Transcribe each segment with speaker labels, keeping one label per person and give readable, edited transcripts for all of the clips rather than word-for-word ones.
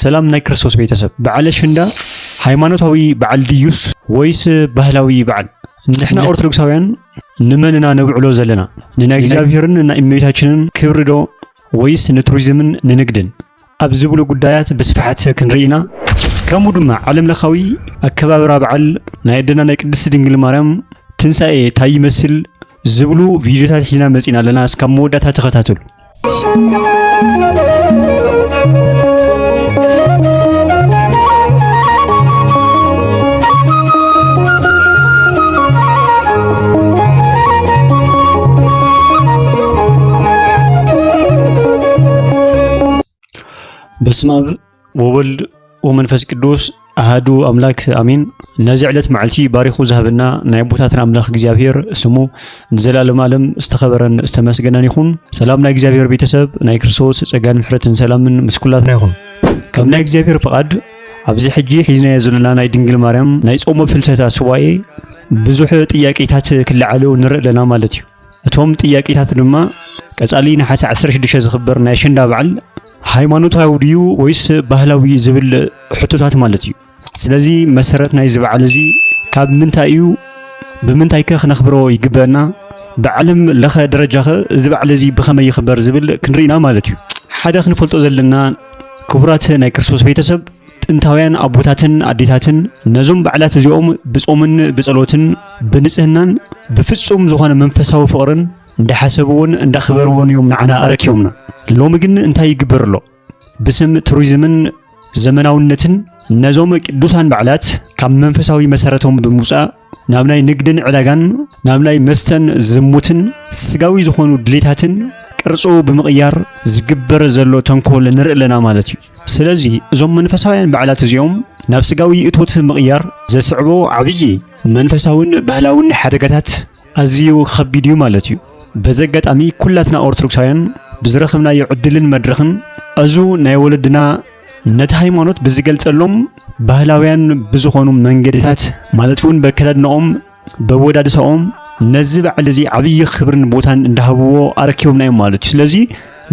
Speaker 1: ሰላም ናይ ክርስቶስ ቤተሰብ በዓል አሸንዳ ሃይማኖታዊ በዓል ድዩስ ወይስ ባህላዊ በዓል? ንሕና ኦርቶዶክሳውያን ንመንና ነብዕሎ ዘለና ንናይ እግዚአብሔርን እና እመቤታችንን ክብር ዶ ወይስ ንቱሪዝምን ንንግድን? ኣብ ዝብሉ ጉዳያት ብስፍሓት ክንርኢና ከምኡ ድማ ዓለም ለኻዊ ኣከባብራ በዓል ናይ ኣደና ናይ ቅድስት ድንግል ማርያም ትንሳኤ ታይ ይመስል ዝብሉ ቪድዮታት ሒዝና መፂና ኣለና። እስካብ መወዳእታ ተኸታተሉ። በስመ አብ ወወልድ ወመንፈስ ቅዱስ አሐዱ አምላክ አሜን። ነዚ ዕለት መዓልቲ ባሪኹ ዝሃበና ናይ ቦታትን አምላክ እግዚአብሔር ስሙ ንዘላለም ዓለም ዝተኸበረን ዝተመስገነን ይኹን። ሰላም ናይ እግዚአብሔር ቤተሰብ ናይ ክርስቶስ ጸጋን ምሕረትን ሰላምን ምስኩላትና ይኹን። ከም ናይ እግዚአብሔር ፍቃድ ኣብዚ ሕጂ ሒዝናዮ ዘለና ናይ ድንግል ማርያም ናይ ጾመ ፍልሰታ ስዋኤ ብዙሕ ጥያቄታት ክለዓሉ ንርኢ ኣለና ማለት እዩ። እቶም ጥያቄታት ድማ ቀጻሊ ነሓሴ 16 ዝኽበር ናይ አሸንዳ በዓል ሃይማኖታዊ ድዩ ወይስ ባህላዊ ዝብል ሕቶታት ማለት እዩ። ስለዚ መሰረት ናይ ዝበዓል እዚ ካብ ምንታይ እዩ ብምንታይ ክነኽብሮ ይግበአና ብዓለም ለኸ ደረጃ እዚ በዓል እዚ ብኸመይ ይኽበር ዝብል ክንርኢና ማለት እዩ። ሓደ ክንፈልጦ ዘለና ክቡራት ናይ ክርስቶስ ቤተሰብ ጥንታውያን ኣቦታትን ኣዴታትን ነዞም በዓላት እዚኦም ብጾምን ብጸሎትን ብንጽህናን ብፍጹም ዝኾነ መንፈሳዊ ፍቕርን እንዳሓሰብዎን እንዳኽበርዎን እዮም ንዓና ኣረኪቦምና። ሎሚ ግን እንታይ ይግበር ኣሎ? ብስም ቱሪዝምን ዘመናውነትን ነዞም ቅዱሳን በዓላት ካብ መንፈሳዊ መሰረቶም ብምውፃእ ናብ ናይ ንግድን ዕዳጋን ናብ ናይ መስተን ዝሙትን ስጋዊ ዝኾኑ ድሌታትን ቅርጹ ብምቕያር ዝግበር ዘሎ ተንኮል ንርኢ ኣለና ማለት እዩ። ስለዚ እዞም መንፈሳውያን በዓላት እዚኦም ናብ ስጋዊ እቶት ምቕያር ዘስዕቦ ዓብዪ መንፈሳውን ባህላውን ሓደጋታት ኣዝዩ ከቢድ እዩ ማለት እዩ። በዚ ኣጋጣሚ ኩላትና ኦርቶዶክሳውያን ብዝረኽብናዮ ዕድልን መድረኽን እዙ ናይ ወለድና ነቲ ሃይማኖት ብዝገልጸሎም ባህላውያን ብዝኾኑ መንገድታት ማለት እውን በከዳድነኦም በወዳድሰኦም ነዚ በዓል እዚ ዓብዪ ክብርን ቦታን እንዳሃብዎ ኣረኪቦምና እዮም ማለት እዩ። ስለዚ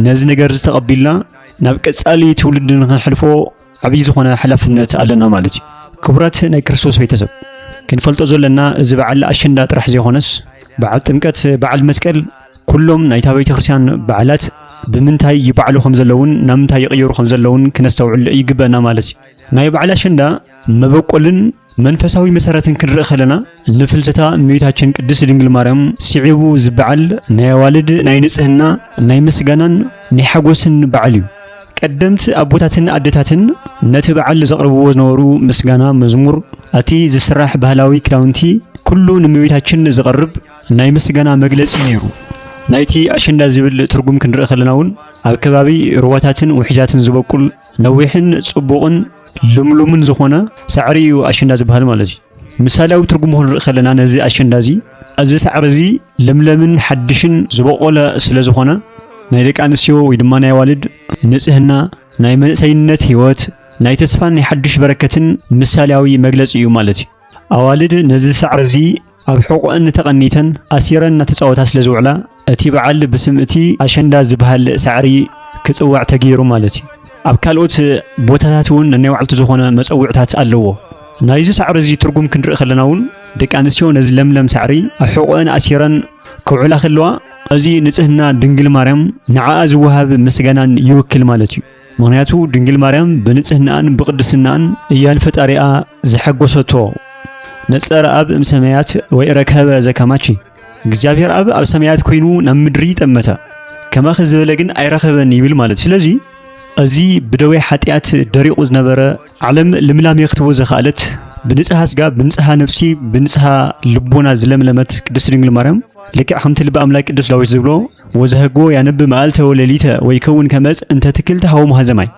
Speaker 1: ነዚ ነገር ዝተቐቢልና ናብ ቀጻሊ ትውልድ ንኽንሕልፎ ዓብዪ ዝኾነ ሓላፍነት ኣለና ማለት እዩ። ክቡራት ናይ ክርስቶስ ቤተሰብ ክንፈልጦ ዘለና እዚ በዓል አሸንዳ ጥራሕ ዘይኾነስ በዓል ጥምቀት፣ በዓል መስቀል ኩሎም ናይታ ቤተ ክርስቲያን በዓላት ብምንታይ ይበዓሉ ከም ዘለውን ናብ ምንታይ ይቕየሩ ከም ዘለውን ክነስተውዕል ይግበአና ማለት እዩ። ናይ በዓል አሸንዳ መበቆልን መንፈሳዊ መሰረትን ክንርኢ ከለና ንፍልሰታ እመቤታችን ቅድስት ድንግል ማርያም ሲዒቡ ዝበዓል ናይ ኣዋልድ ናይ ንጽህና ናይ ምስጋናን ናይ ሓጎስን በዓል እዩ። ቀደምቲ ኣቦታትን ኣዴታትን ነቲ በዓል ዘቕርብዎ ዝነበሩ ምስጋና መዝሙር እቲ ዝስራሕ ባህላዊ ክዳውንቲ ኩሉ ንእመቤታችን ዝቐርብ ናይ ምስጋና መግለጺ ነይሩ። ናይቲ አሸንዳ ዝብል ትርጉም ክንርኢ ከለና እውን ኣብ ከባቢ ሩዋታትን ውሒዛትን ዝበቁል ነዊሕን ጽቡቕን ልምሉምን ዝኾነ ሳዕሪ እዩ አሸንዳ ዝበሃል ማለት እዩ። ምሳሌያዊ ትርጉም ክንርኢ ከለና ነዚ አሸንዳ እዚ ሳዕሪ እዚ ለምለምን ሓድሽን ዝበቆለ ስለ ዝኾነ ናይ ደቂ ኣንስትዮ ወይ ድማ ናይ ኣዋልድ ንጽህና፣ ናይ መንእሰይነት ህይወት፣ ናይ ተስፋን ናይ ሓድሽ በረከትን ምሳሌያዊ መግለጺ እዩ ማለት እዩ። ኣዋልድ ነዚ ሳዕሪ እዚ ኣብ ሕቖአን ተቐኒተን ኣሲረን እናተፃወታ ስለ ዝውዕላ እቲ በዓል ብስም እቲ አሸንዳ ዝበሃል ሳዕሪ ክጽዋዕ ተገይሩ ማለት እዩ። ኣብ ካልኦት ቦታታት እውን ናይ ባዕልቱ ዝኾነ መፀውዕታት ኣለዎ። ናይዚ ሳዕሪ እዚ ትርጉም ክንርኢ ከለና እውን ደቂ ኣንስትዮ ነዚ ለምለም ሳዕሪ ኣብ ሕቖአን ኣሲረን ክውዕላ ከለዋ እዚ ንጽህና ድንግል ማርያም ንዓኣ ዝወሃብ ምስጋናን ይውክል ማለት እዩ። ምክንያቱ ድንግል ማርያም ብንጽህናን ብቅድስናን እያ ንፈጣሪኣ ዝሐጎሰቶ ነጸረ ኣብ እምሰማያት ወይ ረከበ ዘከማቺ እግዚአብሔር ኣብ ሰማያት ኮይኑ ናብ ምድሪ ጠመተ ከማኸ ዝበለ ግን ኣይረኸበን ይብል ማለት። ስለዚ እዚ ብደዌ ኃጢአት ደሪቑ ዝነበረ ዓለም ልምላሜ ክትቦ ዘኻለት ብንጽሃ ስጋ ብንጽሃ ነፍሲ ብንጽሃ ልቦና ዝለምለመት ቅድስት ድንግል ማርያም ልክዕ ከምቲ ልበ ኣምላክ ቅዱስ ዳዊት ዝብሎ ወዘህጎ ያነብ መዓልተ ወሌሊተ ወይከውን ከመጽ እንተ ትክልተ ሃወሙ ሃዘማይ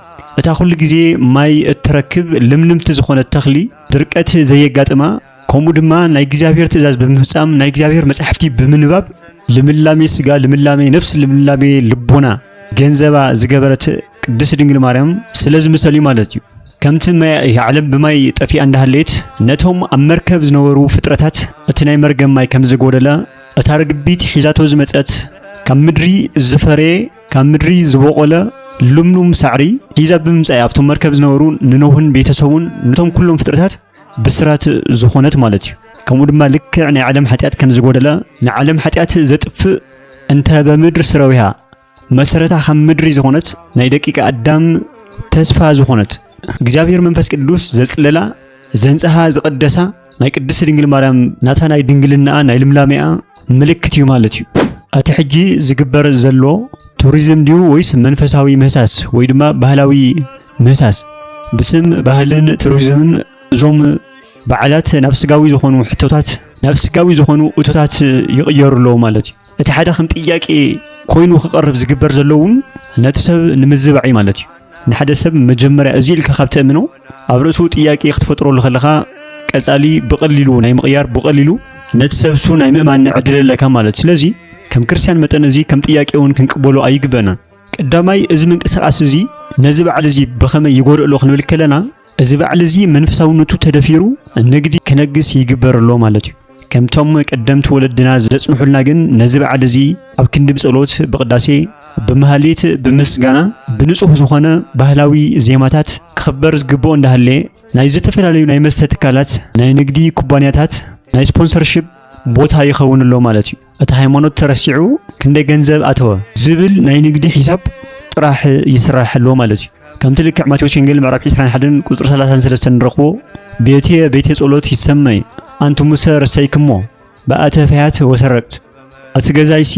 Speaker 1: እታ ኩሉ ግዜ ማይ እትረክብ ልምልምቲ ዝኾነት ተኽሊ ድርቀት ዘየጋጥማ ከምኡ ድማ ናይ እግዚአብሔር ትእዛዝ ብምፍጻም ናይ እግዚአብሔር መጻሕፍቲ ብምንባብ ልምላሜ ስጋ ልምላሜ ነፍስ ልምላሜ ልቦና ገንዘባ ዝገበረት ቅድስት ድንግል ማርያም ስለዚ ምሰሊ ማለት እዩ። ከምቲ ዓለም ብማይ ጠፊኣ እንዳሃለየት ነቶም ኣብ መርከብ ዝነበሩ ፍጥረታት እቲ ናይ መርገም ማይ ከም ዝጎደለ እታ ርግቢት ሒዛቶ ዝመጸት ካብ ምድሪ ዝፈረየ ካብ ምድሪ ዝበቆለ ልምሉም ሳዕሪ ሒዛ ብምምጻእ ኣብቶም መርከብ ዝነበሩ ንኖህን ቤተሰቡን ነቶም ኩሎም ፍጥረታት ብስራት ዝኾነት ማለት እዩ ከምኡ ድማ ልክዕ ናይ ዓለም ኃጢአት ከም ዝጎደለ ናይ ዓለም ኃጢአት ዘጥፍእ እንተ በምድር ስረዊሃ መሰረታ ከም ምድሪ ዝኾነት ናይ ደቂቀ አዳም ተስፋ ዝኾነት እግዚአብሔር መንፈስ ቅዱስ ዘጽለላ ዘንጸሃ ዝቀደሳ ናይ ቅድስት ድንግል ማርያም ናታ ናይ ድንግልና ናይ ልምላሜኣ ምልክት እዩ ማለት እዩ እቲ ሕጂ ዝግበር ዘሎ ቱሪዝም ዲዩ ወይስ መንፈሳዊ ምህሳስ ወይ ድማ ባህላዊ ምህሳስ ብስም ባህልን ቱሪዝምን ዞም በዓላት ናብ ስጋዊ ዝኾኑ ሕቶታት ናብ ስጋዊ ዝኾኑ እቶታት ይቕየሩሎ ማለት እዩ እቲ ሓደ ከም ጥያቄ ኮይኑ ክቐርብ ዝግበር ዘለውን ነቲ ሰብ ንምዝባዕ ማለት እዩ ንሓደ ሰብ መጀመርያ እዚ ኢልካ ካብ ተእምኖ ኣብ ርእሱ ጥያቄ ክትፈጥረሉ ከለኻ ቀጻሊ ብቐሊሉ ናይ ምቕያር ብቐሊሉ ነቲ ሰብ ሱ ናይ ምእማን ዕድለለካ ማለት ስለዚ ከም ክርስቲያን መጠን እዚ ከም ጥያቄ እውን ክንቅበሎ ኣይግበና ቀዳማይ እዚ ምንቅስቓስ እዚ ነዚ በዓል እዚ ብኸመይ ይጎድእሎ ክንብል ከለና እዚ በዓል እዚ መንፈሳውነቱ ተደፊሩ ንግዲ ከነግስ ይግበርሎ ማለት እዩ ከምቶም ቀደምቲ ወለድና ዘጽንሑልና ግን ነዚ በዓል እዚ ኣብ ክንዲ ብጸሎት ብቅዳሴ ብመሃሌት ብምስጋና ብንጹህ ዝኾነ ባህላዊ ዜማታት ክኽበር ዝግብኦ እንዳሃለ ናይ ዝተፈላለዩ ናይ መስተ ትካላት ናይ ንግዲ ኩባንያታት ናይ ስፖንሰርሺፕ ቦታ ይኸውንሎ ማለት እዩ እቲ ሃይማኖት ተረሲዑ ክንደይ ገንዘብ ኣተወ ዝብል ናይ ንግዲ ሒሳብ ጥራሕ ይስራሕሎ ማለት እዩ ከምቲ ልክዕ ማቴዎስ ወንጌል ምዕራፍ 21 ቁጥር 33 ንረኽቦ ቤቴ ጸሎት ይሰመይ አንቱሙሰ ረሰይክሞ በአተ ፈያት ወሰረቅት እቲ ገዛይሲ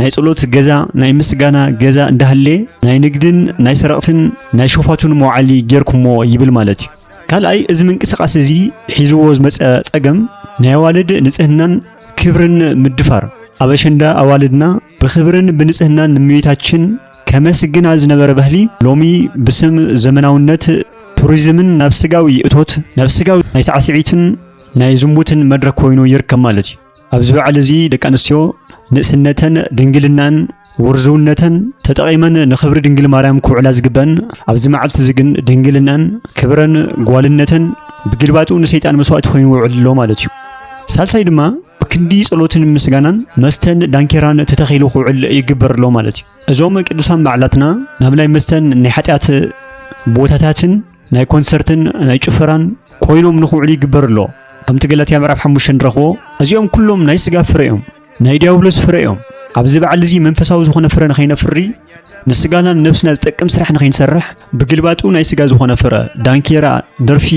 Speaker 1: ናይ ጸሎት ገዛ ናይ ምስጋና ገዛ እንዳሃለ ናይ ንግድን ናይ ሰረቕትን ናይ ሾፋቱን መዋዕሊ ጌርኩሞ ይብል ማለት እዩ ካልኣይ እዚ ምንቅስቓስ እዚ ሒዝዎ ዝመጸ ጸገም ናይ ኣዋልድ ንጽህናን ክብርን ምድፋር ኣብ ኣሸንዳ ኣዋልድና ብክብርን ብንጽህናን ንእመቤታችን ከመስግና ዝነበረ ባህሊ ሎሚ ብስም ዘመናውነት ቱሪዝምን ናብ ስጋዊ እቶት ናብ ስጋዊ ናይ ሳዕስዒትን ናይ ዝሙትን መድረክ ኮይኑ ይርከብ ማለት እዩ ኣብዚ በዓል እዚ ደቂ ኣንስትዮ ንእስነተን ድንግልናን ውርዝውነተን ተጠቒመን ንኽብሪ ድንግል ማርያም ክውዕላ ዝግበን ኣብዚ መዓልቲ እዚ ግን ድንግልናን ክብረን ጓልነተን ብግልባጡ ንሰይጣን መስዋዕቲ ኮይኑ ይውዕልሎ ማለት እዩ ሳልሳይ ድማ ክንዲ ጸሎትን ምስጋናን መስተን ዳንኬራን ተተኺሉ ክውዕል ይግበርሎ ማለት እዩ እዞም ቅዱሳን በዓላትና ናብ ናይ መስተን ናይ ኃጢአት ቦታታትን ናይ ኮንሰርትን ናይ ጭፈራን ኮይኖም ንኽውዕሉ ይግበርሎ ከምቲ ገላትያ ምዕራፍ 5 ንረኽቦ እዚኦም ኩሎም ናይ ስጋ ፍረ እዮም ናይ ዲያብሎስ ፍረ እዮም ኣብዚ በዓል እዚ መንፈሳዊ ዝኾነ ፍረ ንኸይነፍሪ ንስጋናን ነፍስና ዝጠቅም ስራሕ ንኸይንሰርሕ ብግልባጡ ናይ ስጋ ዝኾነ ፍረ ዳንኬራ ደርፊ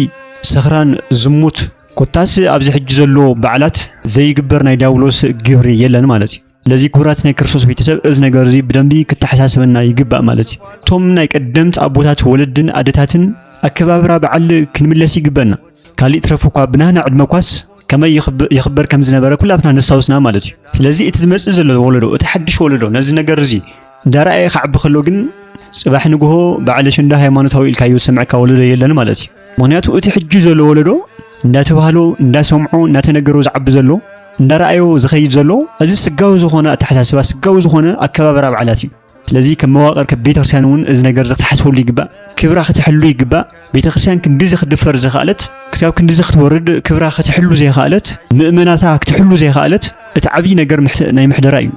Speaker 1: ስኽራን ዝሙት ኮታስ ኣብዚ ሕጂ ዘሎ በዓላት ዘይግበር ናይ ዲያብሎስ ግብሪ የለን ማለት እዩ ስለዚ ክቡራት ናይ ክርስቶስ ቤተሰብ እዚ ነገር እዚ ብደንቢ ክተሓሳስበና ይግባእ ማለት እዩ ቶም ናይ ቀደምቲ ኣቦታት ወለድን ኣደታትን ኣከባብራ በዓል ክንምለስ ይግበና ካልእ ትረፉኳ ብናህና ዕድመ ኳስ ከመይ ይኽበር ከም ዝነበረ ኩላትና ነስታውስና ማለት እዩ ስለዚ እቲ ዝመጽእ ዘሎ ወለዶ እቲ ሓድሽ ወለዶ ነዚ ነገር እዚ እንዳረኣየ ክዓቢ ከሎ ግን ጽባሕ ንግሆ በዓል ኣሸንዳ ሃይማኖታዊ ኢልካዮ ሰምዕካ ወለዶ የለን ማለት እዩ ምክንያቱ እቲ ሕጂ ዘሎ ወለዶ እንዳተባህሎ እንዳሰምዖ እንዳተነገሮ ዝዓቢ ዘሎ እንዳረኣዮ ዝኸይድ ዘሎ እዚ ስጋዊ ዝኾነ ኣተሓሳስባ ስጋዊ ዝኾነ ኣከባብራ በዓላት እዩ ስለዚ ከም መዋቕር ከቤተ ክርስቲያን እውን እዚ ነገር ዝክተሓስበሉ ይግባእ ክብራ ክትሕሉ ይግባእ ቤተ ክርስቲያን ክንዲዚ ክትድፈር ዘይኻለት ክሳብ ክንዲዚ ክትወርድ ክብራ ክትሕሉ ዘይኻለት ምእመናታ ክትሕሉ ዘይኻለት እቲ ዓብይ ነገር ናይ ምሕደራ እዩ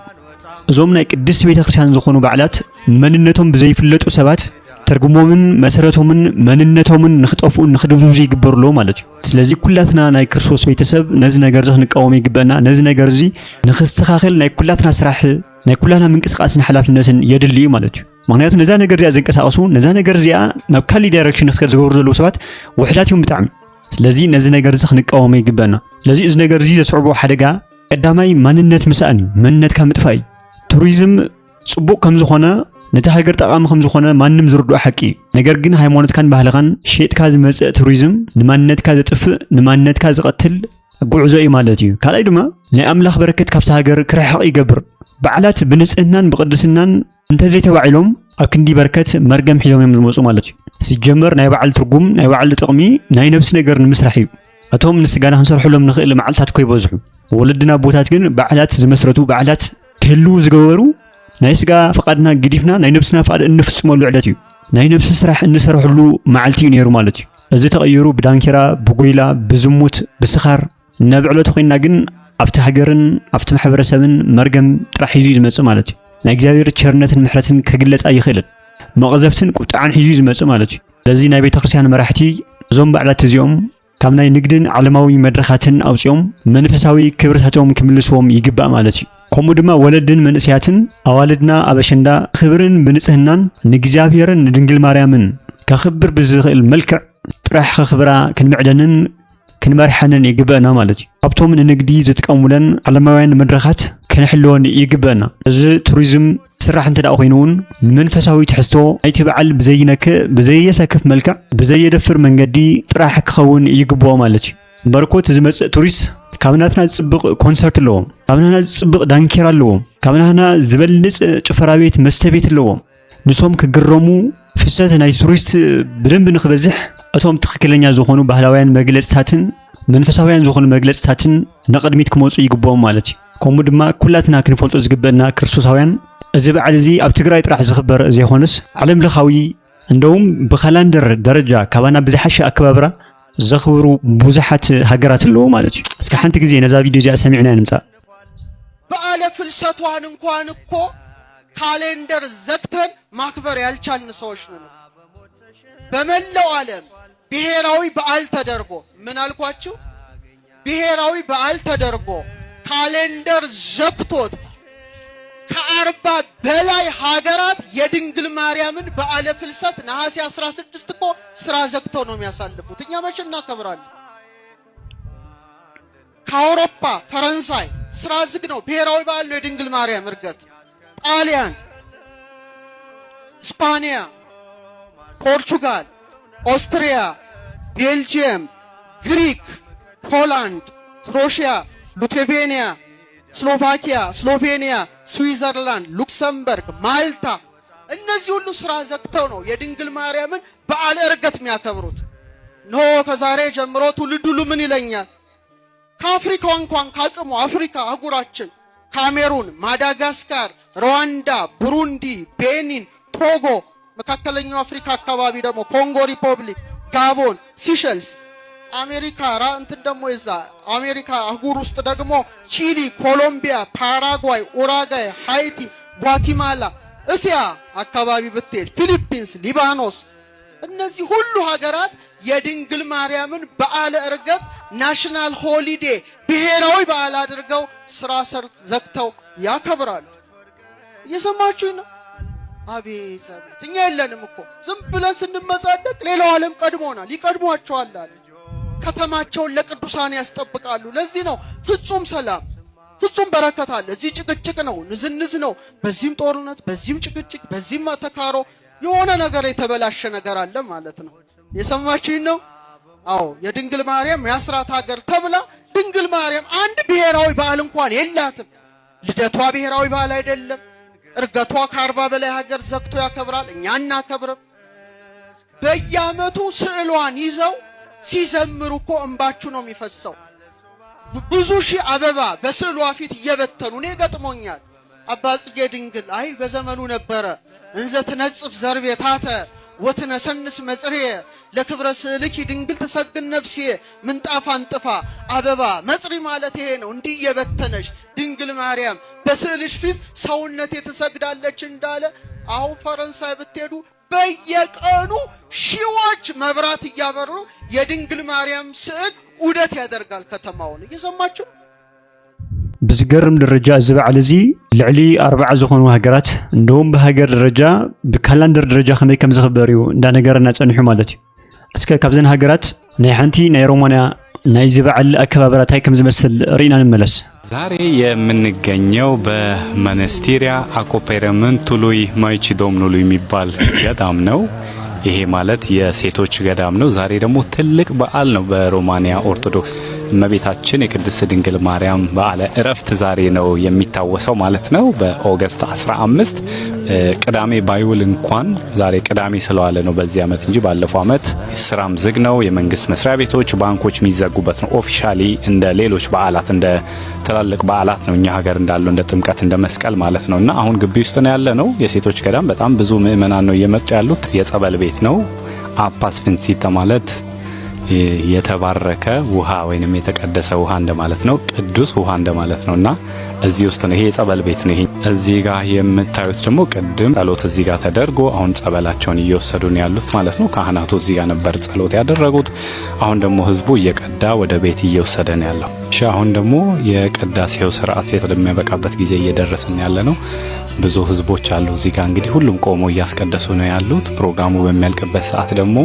Speaker 1: እዞም ናይ ቅድስት ቤተ ክርስቲያን ዝኾኑ በዓላት መንነቶም ብዘይፍለጡ ሰባት ተርጉሞምን መሰረቶምን መንነቶምን ንኽጠፍኡን ንኽድብዝብዙ ይግበርሎ ማለት እዩ ስለዚ ኩላትና ናይ ክርስቶስ ቤተሰብ ነዚ ነገር ንቃወም ይግበአና ነዚ ነገር እዚ ንኽስተኻኸል ናይ ኩላትና ስራሕ ናይ ኩላትና ምንቅስቓስን ሓላፍነትን የድሊ እዩ ማለት እዩ ምክንያቱ ነዛ ነገር እዚኣ ዘንቀሳቐሱ ነዛ ነገር እዚኣ ናብ ካሊእ ዳይሬክሽን ንክትከድ ዝገብሩ ዘለዉ ሰባት ውሕዳት እዮም ብጣዕሚ ስለዚ ነዚ ነገር እዚ ክንቃወም ይግበአና ስለዚ እዚ ነገር እዚ ዘስዕቦ ሓደጋ ቀዳማይ ማንነት ምስኣን እዩ መንነትካ ምጥፋእ እዩ ቱሪዝም ጽቡቕ ከም ዝኾነ ነቲ ሃገር ጠቃሚ ከም ዝኾነ ማንም ዝርድኦ ሓቂ ነገር ግን ሃይማኖትካን ባህልኻን ሸጥካ ዝመጽእ ቱሪዝም ንማንነትካ ዘጥፍእ ንማንነትካ ዝቐትል ጉዕዞ እዩ ማለት እዩ ካልኣይ ድማ ናይ ኣምላኽ በረከት ካብቲ ሃገር ክርሕቕ ይገብር በዓላት ብንጽህናን ብቅድስናን እንተዘይተባዒሎም ኣብ ክንዲ በረከት መርገም ሒዞም እዮም ዝመጹ ማለት እዩ ሲጀመር ናይ በዓል ትርጉም ናይ በዓል ጥቕሚ ናይ ነብሲ ነገር ንምስራሕ እዩ እቶም ንስጋና ክንሰርሐሎም ንኽእል መዓልታት ኮይበዝሑ ወለድና ቦታት ግን በዓላት ዝመስረቱ በዓላት ክህልው ዝገበሩ ናይ ስጋ ፈቃድና ግዲፍና ናይ ነብስና ፈቃድ እንፍጽመሉ ዕለት እዩ ናይ ነብሲ ስራሕ እንሰርሕሉ መዓልቲ እዩ ነይሩ ማለት እዩ እዚ ተቐይሩ ብዳንኬራ ብጎይላ ብዝሙት ብስኻር ነብዕለቱ ኮይና ግን ኣብቲ ሃገርን ኣብቲ ማሕበረሰብን መርገም ጥራሕ ሒዙ ዝመጽእ ማለት እዩ ናይ እግዚአብሔር ቸርነትን ምሕረትን ክግለጽ ኣይኽእልን መቕዘፍትን ቁጣዕን ሒዙ ዝመጽእ ማለት እዩ ለዚ ናይ ቤተ ክርስቲያን መራሕቲ እዞም በዓላት እዚኦም ካብ ናይ ንግድን ዓለማዊ መድረኻትን ኣውፅኦም መንፈሳዊ ክብርታቶም ክምልስዎም ይግባእ ማለት እዩ ከምኡ ድማ ወለድን መንእስያትን ኣዋልድና ኣብ ኣሸንዳ ክብርን ብንጽህናን ንእግዚኣብሔርን ንድንግል ማርያምን ከኽብር ብዝኽእል መልክዕ ጥራሕ ከኽብራ ክንምዕደንን ክንመርሐንን ይግበአና ማለት እዩ ካብቶም ንንግዲ ዝጥቀሙለን ዓለማውያን መድረኻት ክንሕልወን ይግበአና እዚ ቱሪዝም ስራሕ እንተዳ ኮይኑውን መንፈሳዊ ትሕዝቶ ናይቲ በዓል ብዘይነክእ ብዘየሰክፍ መልክዕ ብዘየደፍር መንገዲ ጥራሕ ክኸውን ይግብኦ ማለት እዩ በርኮት ዝመጽእ ቱሪስት ካብናትና ዝጽብቕ ኮንሰርት ኣለዎ ካብናትና ዝጽብቕ ዳንኪራ ኣለዎ ካብናትና ዝበልጽ ጭፈራ ቤት መስተ ቤት ኣለዎ ንሶም ክግረሙ ፍሰት ናይ ቱሪስት ብደንብ ንኽበዝሕ እቶም ትክክለኛ ዝኾኑ ባህላውያን መግለጽታትን መንፈሳውያን ዝኾኑ መግለጽታትን ንቕድሚት ክመጹ ይግብኦም ማለት እዩ ከምኡ ድማ ኩላትና ክንፈልጦ ዝግበአና ክርስቶሳውያን እዚ በዓል እዚ ኣብ ትግራይ ጥራሕ ዝኽበር ዘይኾነስ ዓለም ለኻዊ እንደውም ብካላንደር ደረጃ ካባና ብዝሓሸ ኣከባብራ ዘኽብሩ ብዙሓት ሃገራት ኣለዎ ማለት እዩ እስከ ሓንቲ ግዜ ነዛ ቪድዮ እዚኣ ሰሚዕና ንምጻእ
Speaker 2: በዓለ ፍልሰቷን እንኳን እኮ ካሌንደር ዘግተን ማክበር ያልቻልን ሰዎች ነን በመላው ዓለም ብሔራዊ በዓል ተደርጎ ምን አልኳችሁ ብሔራዊ በዓል ተደርጎ ካሌንደር ዘግቶት ከ40 በላይ ሀገራት የድንግል ማርያምን በዓለ ፍልሰት ነሐሴ 16 እኮ ስራ ዘግተው ነው የሚያሳልፉት እኛ መቼ እናከብራለን ከአውሮፓ ፈረንሳይ ስራ ዝግ ነው ብሔራዊ በዓል ነው የድንግል ማርያም እርገት ጣሊያን ስፓኒያ ፖርቹጋል ኦስትሪያ ቤልጂየም ግሪክ ፖላንድ ክሮሺያ ሉቴቬኒያ ስሎቫኪያ ስሎቬኒያ ስዊዘርላንድ ሉክሰምበርግ ማልታ እነዚህ ሁሉ ስራ ዘግተው ነው የድንግል ማርያምን በዓለ እርገት የሚያከብሩት ኖ ከዛሬ ጀምሮ ትውልድ ሁሉ ምን ይለኛል ከአፍሪካ እንኳን ካቅሙ አፍሪካ አህጉራችን ካሜሩን ማዳጋስካር ሩዋንዳ ብሩንዲ ቤኒን ቶጎ መካከለኛው አፍሪካ አካባቢ ደግሞ ኮንጎ ሪፐብሊክ ጋቦን ሲሸልስ አሜሪካ እንትን ደግሞ እዛ አሜሪካ አህጉር ውስጥ ደግሞ ቺሊ ኮሎምቢያ ፓራጓይ ኡራጋይ ሃይቲ ጓቲማላ እስያ አካባቢ ብትሄድ ፊሊፒንስ ሊባኖስ እነዚህ ሁሉ ሀገራት የድንግል ማርያምን በዓለ እርገት ናሽናል ሆሊዴ ብሔራዊ በዓል አድርገው ስራ ዘግተው ያከብራሉ እየሰማችሁ ነው አቤት አቤት እኛ የለንም እኮ ዝም ብለን ስንመጻደቅ ሌላው ዓለም ቀድሞናል ይቀድሟቸዋል አለ ከተማቸውን ለቅዱሳን ያስጠብቃሉ ለዚህ ነው ፍጹም ሰላም ፍጹም በረከት አለ እዚህ ጭቅጭቅ ነው ንዝንዝ ነው በዚህም ጦርነት በዚህም ጭቅጭቅ በዚህም ተካሮ የሆነ ነገር የተበላሸ ነገር አለ ማለት ነው የሰማችሁኝ ነው አዎ የድንግል ማርያም ያስራት ሀገር ተብላ ድንግል ማርያም አንድ ብሔራዊ በዓል እንኳን የላትም ልደቷ ብሔራዊ በዓል አይደለም እርገቷ ከ40 በላይ ሀገር ዘግቶ ያከብራል እኛ እናከብርም በየዓመቱ ስዕሏን ይዘው ሲዘምሩ እኮ እንባችሁ ነው የሚፈሰው ብዙ ሺህ አበባ በስዕሏ ፊት እየበተኑ እኔ ገጥሞኛል አባ ጽጌ ድንግል አይ በዘመኑ ነበረ እንዘ ትነጽፍ ዘርቤታተ ወትነሰንስ መጽሪየ ለክብረ ስዕልኪ ድንግል ተሰግን ነፍሴ ምንጣፍ አንጥፋ አበባ መጽሪ ማለት ይሄ ነው እንዲህ እየበተነሽ ድንግል ማርያም በስዕልሽ ፊት ሰውነቴ ትሰግዳለች እንዳለ አሁን ፈረንሳይ ብትሄዱ በየቀኑ ሺዎች መብራት እያበሩ የድንግል ማርያም ስዕል ዑደት ያደርጋል ከተማውን እየሰማችሁ
Speaker 1: ብዝገርም ደረጃ እዚ በዓል እዚ ልዕሊ 40 ዝኾኑ ሃገራት እንደውም በሃገር ደረጃ በካላንደር ደረጃ ከመይ ከም ዝኽበር እዩ እንዳነገረና ጸኒሑ ማለት እዩ እስከ ካብዘን ሃገራት ናይ ሓንቲ ናይ ሮማንያ ናይ እዚ በዓል አከባበራታይ ከም ዝመስል ሪና እንመለስ
Speaker 3: ዛሬ የምንገኘው በመነስቲሪያ አኮፔረመንቱሉይ ማይቺ ዶምኑሉ የሚባል ገዳም ነው ይሄ ማለት የሴቶች ገዳም ነው ዛሬ ደግሞ ትልቅ በዓል ነው በሮማንያ ኦርቶዶክስ እመቤታችን የቅድስት ድንግል ማርያም በዓለ ዕረፍት ዛሬ ነው የሚታወሰው ማለት ነው በኦገስት 15 ቅዳሜ ባይውል እንኳን ዛሬ ቅዳሜ ስለዋለ ነው በዚህ ዓመት እንጂ ባለፈው ዓመት ስራም ዝግ ነው የመንግስት መስሪያ ቤቶች ባንኮች የሚዘጉበት ነው ኦፊሻሊ እንደ ሌሎች በዓላት እንደ ትላልቅ በዓላት ነው እኛ ሀገር እንዳለው እንደ ጥምቀት እንደ መስቀል ማለት ነውና አሁን ግቢ ውስጥ ነው ያለ ነው የሴቶች ገዳም በጣም ብዙ ምእመናን ነው እየመጡ ያሉት የጸበል ቤት ነው አፓስ ፍንሲታ ማለት የተባረከ ውሃ ወይንም የተቀደሰ ውሃ እንደማለት ነው። ቅዱስ ውሃ እንደማለት ነውና እዚህ ውስጥ ነው። ይሄ የጸበል ቤት ነው። ይሄ እዚህ ጋር የምታዩት ደግሞ ቅድም ጸሎት እዚህ ጋር ተደርጎ አሁን ጸበላቸውን እየወሰዱ ነው ያሉት ማለት ነው። ካህናቱ እዚህ ጋር ነበር ጸሎት ያደረጉት። አሁን ደግሞ ህዝቡ እየቀዳ ወደ ቤት እየወሰደ ነው ያለው። እሺ አሁን ደግሞ የቅዳሴው ስርዓት ወደሚያበቃበት ጊዜ እየደረስን ያለ ነው። ብዙ ህዝቦች አሉ እዚህ ጋር እንግዲህ ሁሉም ቆሞ እያስቀደሱ ነው ያሉት። ፕሮግራሙ በሚያልቅበት ሰዓት ደግሞ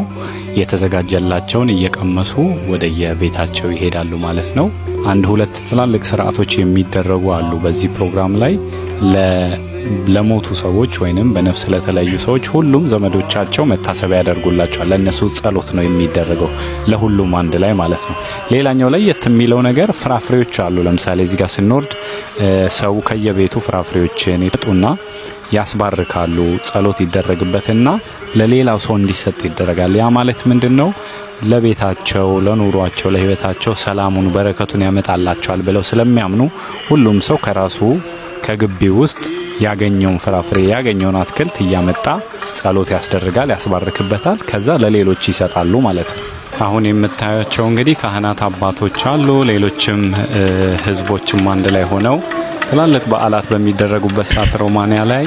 Speaker 3: የተዘጋጀላቸውን እየቀመሱ ወደ የቤታቸው ይሄዳሉ ማለት ነው። አንድ ሁለት ትላልቅ ስርዓቶች የሚደረጉ አሉ በዚህ ፕሮግራም ላይ ለሞቱ ሰዎች ወይንም በነፍስ ለተለዩ ሰዎች ሁሉም ዘመዶቻቸው መታሰቢያ ያደርጉላቸዋል። ለነሱ ጸሎት ነው የሚደረገው ለሁሉም አንድ ላይ ማለት ነው። ሌላኛው ላይ የሚለው ነገር ፍራፍሬዎች አሉ። ለምሳሌ እዚህ ጋር ስንወርድ ሰው ከየቤቱ ፍራፍሬዎችን ይጠጡና ያስባርካሉ። ጸሎት ይደረግበትና ለሌላው ሰው እንዲሰጥ ይደረጋል። ያ ማለት ምንድነው? ለቤታቸው፣ ለኑሯቸው፣ ለህይወታቸው ሰላሙን በረከቱን ያመጣላቸዋል ብለው ስለሚያምኑ ሁሉም ሰው ከራሱ ከግቢው ውስጥ ያገኘውን ፍራፍሬ ያገኘውን አትክልት እያመጣ ጸሎት ያስደርጋል፣ ያስባርክበታል። ከዛ ለሌሎች ይሰጣሉ ማለት ነው። አሁን የምታያቸው እንግዲህ ካህናት አባቶች አሉ፣ ሌሎችም ህዝቦችም አንድ ላይ ሆነው ትላልቅ በዓላት በሚደረጉበት ሰዓት ሮማንያ ላይ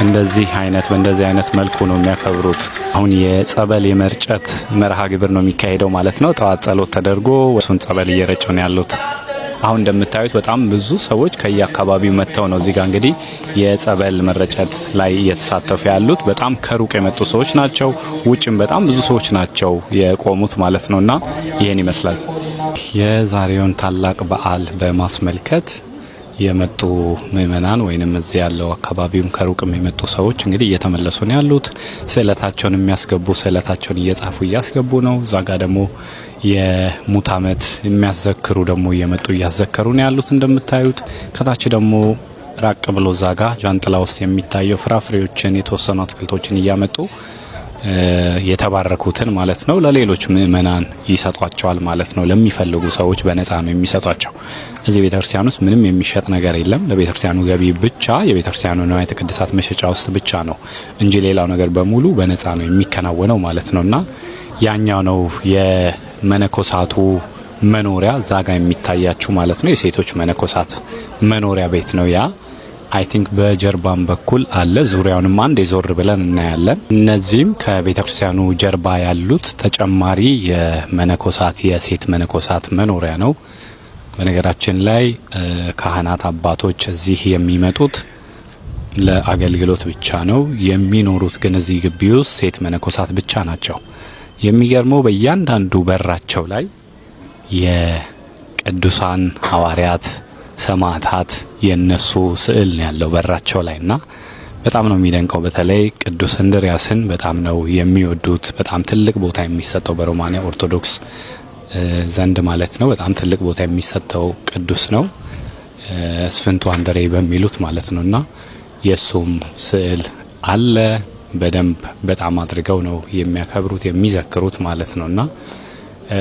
Speaker 3: እንደዚህ አይነት መልኩ ነው የሚያከብሩት። አሁን የጸበል የመርጨት መርሃ ግብር ነው የሚካሄደው ማለት ነው። ጠዋት ጸሎት ተደርጎ እሱን ጸበል እየረጩ ነው ያሉት። አሁን እንደምታዩት በጣም ብዙ ሰዎች ከየአካባቢው መጥተው ነው እዚህ ጋር እንግዲህ የጸበል መረጨት ላይ እየተሳተፉ ያሉት። በጣም ከሩቅ የመጡ ሰዎች ናቸው። ውጭም በጣም ብዙ ሰዎች ናቸው የቆሙት ማለት ነውና ይሄን ይመስላል። የዛሬውን ታላቅ በዓል በማስመልከት የመጡ ምእመናን ወይንም እዚህ ያለው አካባቢውም ከሩቅም የመጡ ሰዎች እንግዲህ እየተመለሱ ነው ያሉት። ስዕለታቸውን የሚያስገቡ ስዕለታቸውን እየጻፉ እያስገቡ ነው። እዛ ጋር ደግሞ የሙት ዓመት የሚያዘክሩ ደግሞ እየመጡ እያዘከሩ ነው ያሉት እንደምታዩት። ከታች ደግሞ ራቅ ብሎ እዛ ጋር ጃንጥላ ውስጥ የሚታየው ፍራፍሬዎችን የተወሰኑ አትክልቶችን እያመጡ የተባረኩትን ማለት ነው ለሌሎች ምእመናን ይሰጧቸዋል ማለት ነው። ለሚፈልጉ ሰዎች በነፃ ነው የሚሰጧቸው። እዚህ ቤተክርስቲያን ውስጥ ምንም የሚሸጥ ነገር የለም። ለቤተክርስቲያኑ ገቢ ብቻ የቤተክርስቲያኑ ንዋየ ቅድሳት መሸጫ ውስጥ ብቻ ነው እንጂ ሌላው ነገር በሙሉ በነፃ ነው የሚከናወነው ማለት ነውና ያኛው ነው የመነኮሳቱ መኖሪያ እዛ ጋር የሚታያችሁ ማለት ነው። የሴቶች መነኮሳት መኖሪያ ቤት ነው ያ። አይ ቲንክ በጀርባም በኩል አለ። ዙሪያውንም አንድ የዞር ብለን እናያለን። እነዚህም ከቤተክርስቲያኑ ጀርባ ያሉት ተጨማሪ የመነኮሳት የሴት መነኮሳት መኖሪያ ነው። በነገራችን ላይ ካህናት አባቶች እዚህ የሚመጡት ለአገልግሎት ብቻ ነው የሚኖሩት። ግን እዚህ ግቢ ውስጥ ሴት መነኮሳት ብቻ ናቸው። የሚገርመው በእያንዳንዱ በራቸው ላይ የቅዱሳን ሐዋርያት ሰማዕታት የነሱ ስዕል ነው ያለው በራቸው ላይና በጣም ነው የሚደንቀው። በተለይ ቅዱስ እንድርያስን በጣም ነው የሚወዱት። በጣም ትልቅ ቦታ የሚሰጠው በሮማንያ ኦርቶዶክስ ዘንድ ማለት ነው። በጣም ትልቅ ቦታ የሚሰጠው ቅዱስ ነው። ስፍንቱ አንድሬ በሚሉት ማለት ነውና የሱም ስዕል አለ። በደንብ በጣም አድርገው ነው የሚያከብሩት የሚዘክሩት ማለት ነውና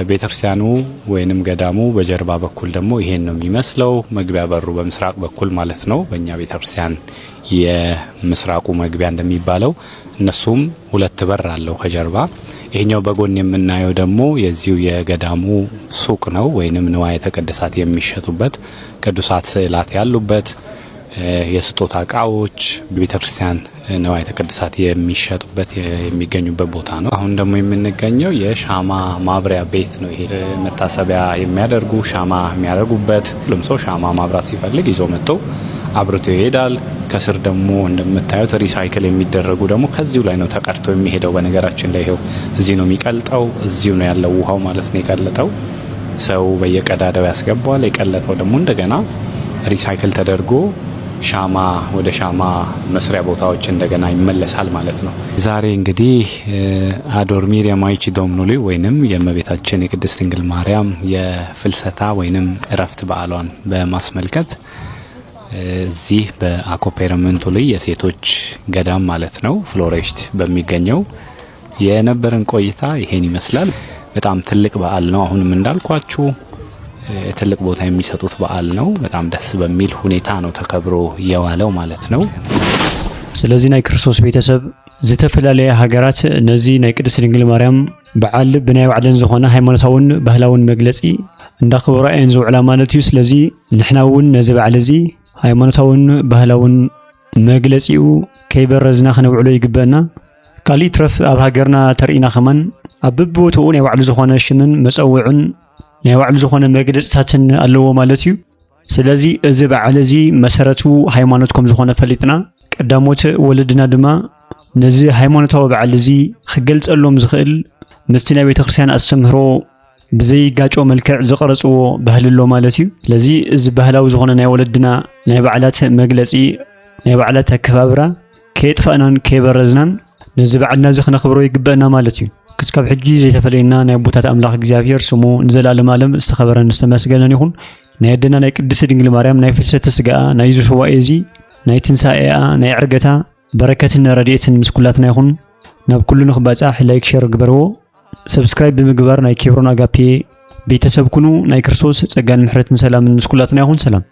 Speaker 3: ቤተክርስቲያኑ ወይንም ገዳሙ በጀርባ በኩል ደግሞ ይሄን ነው የሚመስለው። መግቢያ በሩ በምስራቅ በኩል ማለት ነው። በእኛ ቤተክርስቲያን የምስራቁ መግቢያ እንደሚባለው እነሱም ሁለት በር አለው ከጀርባ። ይሄኛው በጎን የምናየው ደግሞ የዚሁ የገዳሙ ሱቅ ነው ወይንም ንዋየ ቅድሳት የሚሸጡበት ቅዱሳት ስዕላት ያሉበት የስጦታ እቃዎች በቤተክርስቲያን ንዋየ ቅድሳት የሚሸጡበት የሚገኙበት ቦታ ነው። አሁን ደግሞ የምንገኘው የሻማ ማብሪያ ቤት ነው። ይሄ መታሰቢያ የሚያደርጉ ሻማ የሚያደርጉበት፣ ሁሉም ሰው ሻማ ማብራት ሲፈልግ ይዞ መጥቶ አብርቶ ይሄዳል። ከስር ደግሞ እንደምታዩት ሪሳይክል የሚደረጉ ደግሞ ከዚሁ ላይ ነው ተቀድቶ የሚሄደው። በነገራችን ላይ ይሄው እዚህ ነው የሚቀልጠው። እዚሁ ነው ያለው ውሃው ማለት ነው የቀለጠው። ሰው በየቀዳዳው ያስገባዋል። የቀለጠው ደግሞ እንደገና ሪሳይክል ተደርጎ ሻማ ወደ ሻማ መስሪያ ቦታዎች እንደገና ይመለሳል ማለት ነው። ዛሬ እንግዲህ አዶርሚር የማይቺ ዶምኑሊ ወይንም የእመቤታችን የቅድስት ድንግል ማርያም የፍልሰታ ወይንም እረፍት በዓሏን በማስመልከት እዚህ በአኮፔረመንቱ ላይ የሴቶች ገዳም ማለት ነው ፍሎሬሽት በሚገኘው የነበረን ቆይታ ይሄን ይመስላል። በጣም ትልቅ በዓል ነው። አሁንም እንዳልኳችሁ ትልቅ ቦታ የሚሰጡት በዓል ነው። በጣም ደስ በሚል ሁኔታ ነው ተከብሮ የዋለው ማለት ነው።
Speaker 1: ስለዚህ ናይ ክርስቶስ ቤተሰብ ዝተፈለለየ ሃገራት ነዚ ናይ ቅድስት ድንግል ማርያም በዓል ብናይ ባዕለን ዝኾነ ሃይማኖታውን ባህላውን መግለጺ እንዳኽብራ እየን ዝውዕላ ማለት እዩ። ስለዚ ንሕና እውን ነዚ በዓል እዚ ሃይማኖታውን ባህላውን መግለጺኡ ከይበረዝና ክነውዕሎ ይግበአና። ካሊእ ትረፍ ኣብ ሃገርና ተርኢና ኸማን ኣብ በብቦትኡ ናይ ባዕሉ ዝኾነ ሽምን መፀውዕን ናይ ባዕሉ ዝኾነ መግለጽታትን ኣለዎ ማለት እዩ። ስለዚ እዚ በዓል እዚ መሰረቱ ሃይማኖት ከም ዝኾነ ፈሊጥና ቀዳሞት ወለድና ድማ ነዚ ሃይማኖታዊ በዓል እዚ ክገልጸሎም ዝኽእል ምስቲ ናይ ቤተክርስትያን ኣስተምህሮ ብዘይጋጮ መልክዕ ዝቐረጽዎ ባህሊ ኣሎ ማለት እዩ። ስለዚ እዚ ባህላዊ ዝኾነ ናይ ወለድና ናይ በዓላት መግለጺ ናይ በዓላት ኣከባብራ ከየጥፋእናን ከየበረዝናን ነዚ በዓልና እዚ ክነኽብሮ ይግበአና ማለት እዩ። ክስካብ ሕጂ ዘይተፈለየና ናይ ቦታት ኣምላኽ እግዚኣብሔር ስሙ ንዘላለም ዓለም ዝተኸበረን ዝተመስገነን ይኹን። ናይ ኣደና ናይ ቅድስት ድንግል ማርያም ናይ ፍልሰተ ስጋኣ ናይ ሱዋኤ እዚ ናይ ትንሳኤኣ ናይ ዕርገታ በረከትን ረድኤትን ምስ ኩላትና ይኹን። ናብ ኩሉ ንኽባጻሕ ላይክ ሼር ግበርዎ። ሰብስክራይብ ብምግባር ናይ ኬብሮን ኣጋፔ ቤተሰብ ኩኑ። ናይ ክርስቶስ ጸጋን ምሕረትን ሰላምን ምስ ኩላትና ይኹን። ሰላም